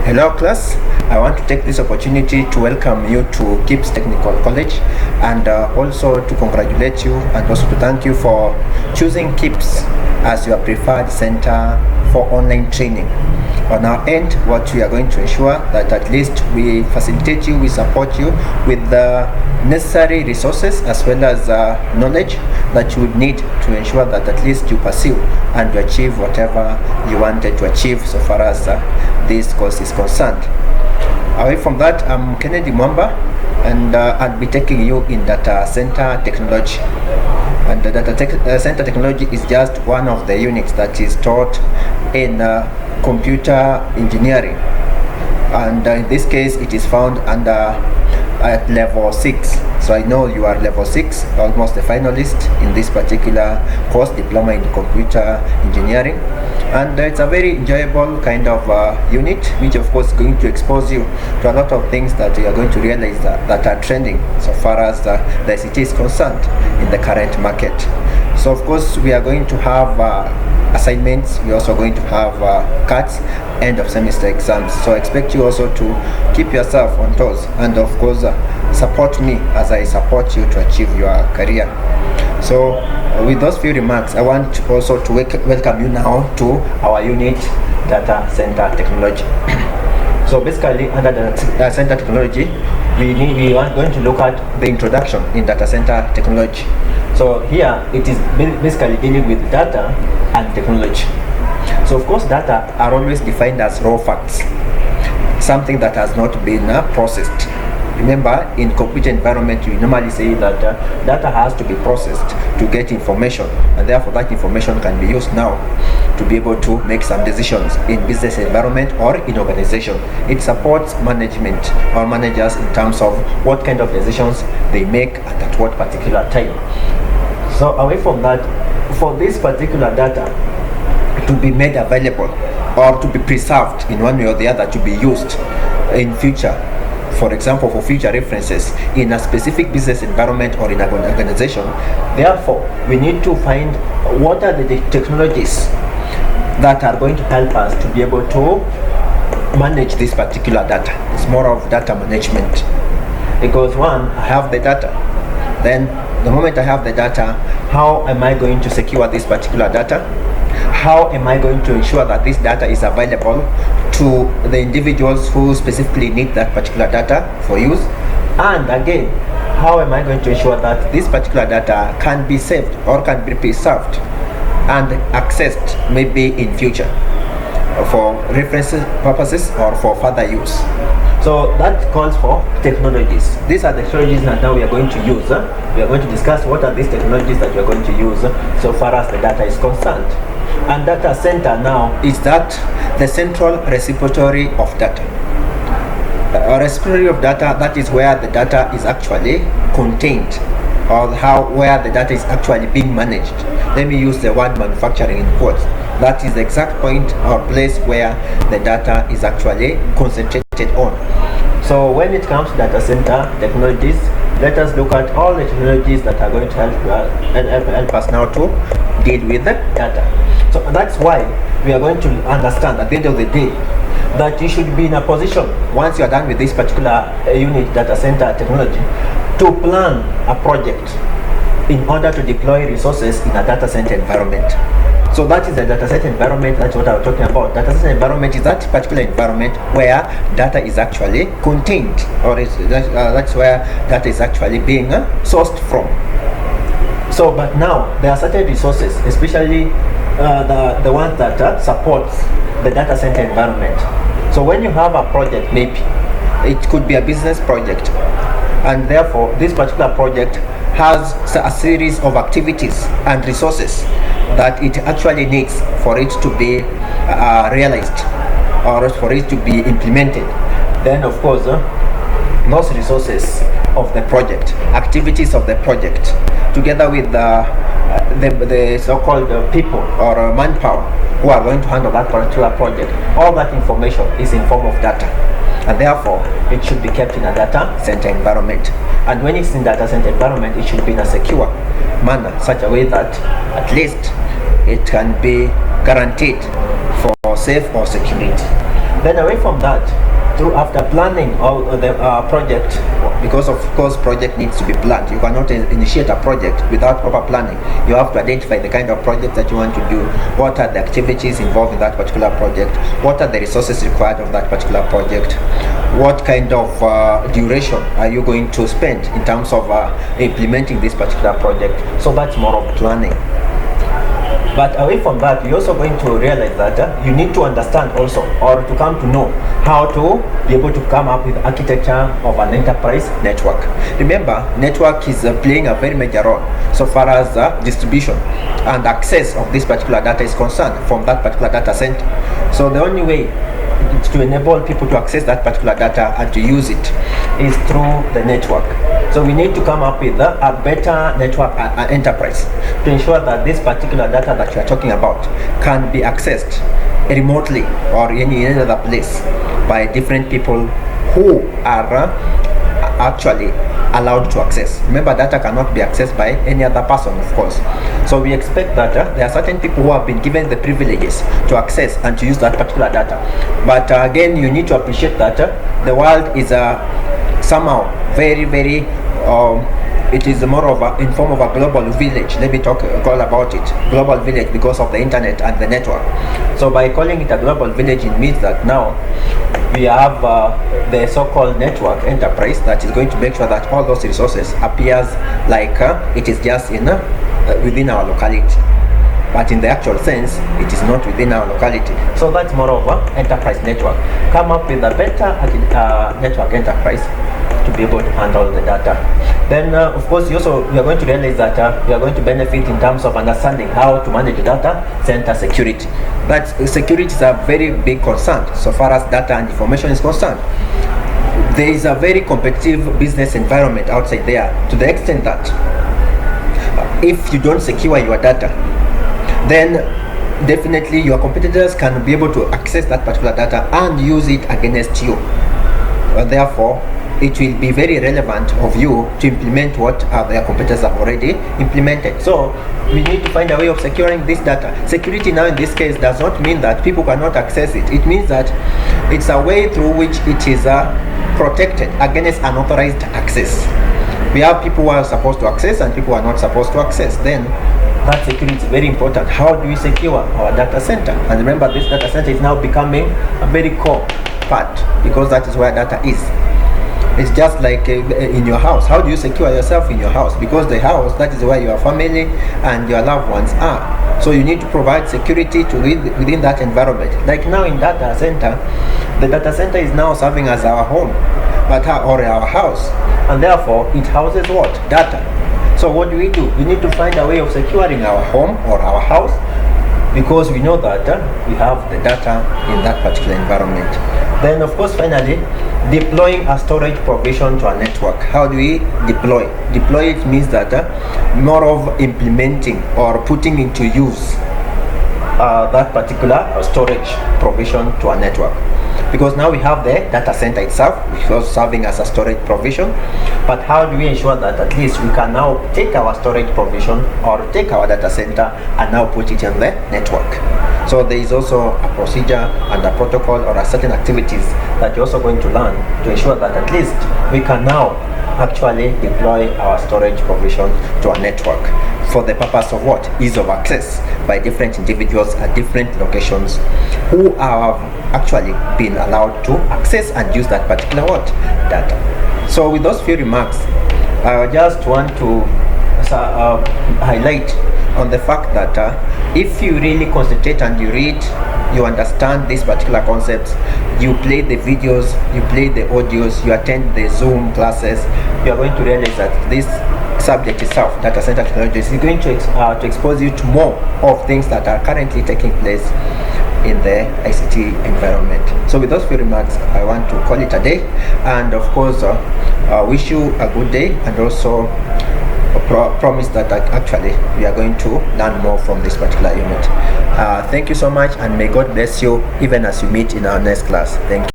Hello class, I want to take this opportunity to welcome you to KIPS Technical College and also to congratulate you and also to thank you for choosing KIPS as your preferred center for online training. On our end, what we are going to ensure that at least we facilitate you, we support you with the necessary resources as well as knowledge that you would need to ensure that at least you pursue and you achieve whatever you wanted to achieve so far as this course is concerned. Away from that, I'm Kennedy Mwamba and I'll be taking you in data center technology. And the center technology is just one of the units that is taught in computer engineering, and in this case it is found under at level 6. So I know you are level 6, almost a finalist in this particular course, diploma in computer engineering, and it's a very enjoyable kind of unit, which of course is going to expose you to a lot of things that you are going to realize that are trending so far as the ICT is concerned in the current market. So of course we are going to have assignments, we're also going to have cuts, end of semester exams. So I expect you also to keep yourself on toes and of course support me as I support you to achieve your career. So with those few remarks, I want also to welcome you now to our unit, data center technology. So basically under the data center technology, we are going to look at the introduction in data center technology. So here it is basically dealing with data and technology. So of course data are always defined as raw facts, something that has not been processed. Remember, in computer environment you normally say that data has to be processed to get information, and therefore that information can be used now to be able to make some decisions in business environment or in organization. It supports management or managers in terms of what kind of decisions they make and at what particular time. So away from that, for this particular data to be made available or to be preserved in one way or the other to be used in future, for example for future references in a specific business environment or in an organization, therefore we need to find what are the technologies that are going to help us to be able to manage this particular data. It's more of data management, because one, I have the data, then the moment I have the data, how am I going to secure this particular data? How am I going to ensure that this data is available to the individuals who specifically need that particular data for use? And again, how am I going to ensure that this particular data can be saved or can be preserved and accessed maybe in future for reference purposes or for further use? So that calls for technologies. These are the technologies that now we are going to use. We are going to discuss what are these technologies that we are going to use so far as the data is concerned. And data center now is that the central repository of data. A repository of data, that is where the data is actually contained, or where the data is actually being managed. Let me use the word manufacturing in quotes. That is the exact point or place where the data is actually concentrated on. So when it comes to data center technologies, let us look at all the technologies that are going to help us now to deal with the data. So that's why we are going to understand at the end of the day that you should be in a position, once you are done with this particular unit, data center technology, to plan a project in order to deploy resources in a data center environment. So that is a data center environment. That's what I'm talking about. Data center environment is that particular environment where data is actually contained, or that's where data is actually being sourced from. So, but now there are certain resources, especially the ones that supports the data center environment. So when you have a project, maybe it could be a business project, and therefore this particular project has a series of activities and resources that it actually needs for it to be realized or for it to be implemented. Then of course those resources of the project, activities of the project, together with the so-called people or manpower who are going to handle that particular project, all that information is in form of data, and therefore it should be kept in a data center environment. And when it's in data center environment, it should be in a secure manner, such a way that at least it can be guaranteed for safe or security. Then away from that, through after planning all the project, because of course project needs to be planned. You cannot initiate a project without proper planning. You have to identify the kind of project that you want to do, what are the activities involved in that particular project, what are the resources required of that particular project, what kind of duration are you going to spend in terms of implementing this particular project. So that's more of planning. But away from that, you're also going to realize that you need to understand also, or to come to know how to be able to come up with architecture of an enterprise network. Remember, network is playing a very major role so far as distribution and access of this particular data is concerned from that particular data center. So the only way to enable people to access that particular data and to use it is through the network. So we need to come up with a better network enterprise to ensure that this particular data that you are talking about can be accessed remotely or in any other place by different people who are actually allowed to access. Remember, data cannot be accessed by any other person, of course. So we expect that there are certain people who have been given the privileges to access and to use that particular data. But again, you need to appreciate that the world is somehow very, very it is more of a in form of a global village. Let me call about it global village because of the internet and the network. So by calling it a global village, it means that now we have the so-called network enterprise that is going to make sure that all those resources appears like it is just in within our locality, but in the actual sense it is not within our locality. So that's more of an enterprise network. Come up with a better network enterprise to be able to handle the data. Then of course you are going to realize that you are going to benefit in terms of understanding how to manage data center security. But security is a very big concern so far as data and information is concerned. There is a very competitive business environment outside there, to the extent that if you don't secure your data, then definitely your competitors can be able to access that particular data and use it against you. Therefore, it will be very relevant of you to implement what their competitors have already implemented. So we need to find a way of securing this data. Security now in this case does not mean that people cannot access it. It means that it's a way through which it is protected against unauthorized access. We have people who are supposed to access and people who are not supposed to access. Then that security is very important. How do we secure our data center? And remember, this data center is now becoming a very core part because that is where data is. It's just like in your house. How do you secure yourself in your house? Because the house, that is where your family and your loved ones are. So you need to provide security to within that environment. Like now in data center, the data center is now serving as our home, or our house, and therefore it houses what? Data. So what do? We need to find a way of securing our home or our house, because we know that we have the data in that particular environment. Then of course finally, deploying a storage provision to a network. How do we deploy? Deploy it means that more of implementing or putting into use that particular storage provision to a network. Because now we have the data center itself, which was serving as a storage provision. But how do we ensure that at least we can now take our storage provision or take our data center and now put it in the network? So there is also a procedure and a protocol or a certain activities that you're also going to learn to ensure that at least we can now actually deploy our storage provision to a network for the purpose of what? Ease of access by different individuals at different locations who have actually been allowed to access and use that particular what? Data. So with those few remarks, I just want to highlight on the fact that if you really concentrate and you read, you understand these particular concepts, you play the videos, you play the audios, you attend the Zoom classes, you are going to realize that this subject itself, data center technology, is going to expose you to more of things that are currently taking place in the ICT environment. So with those few remarks, I want to call it a day, and of course wish you a good day, and also promise that actually we are going to learn more from this particular unit. Thank you so much, and may God bless you even as you meet in our next class. Thank you.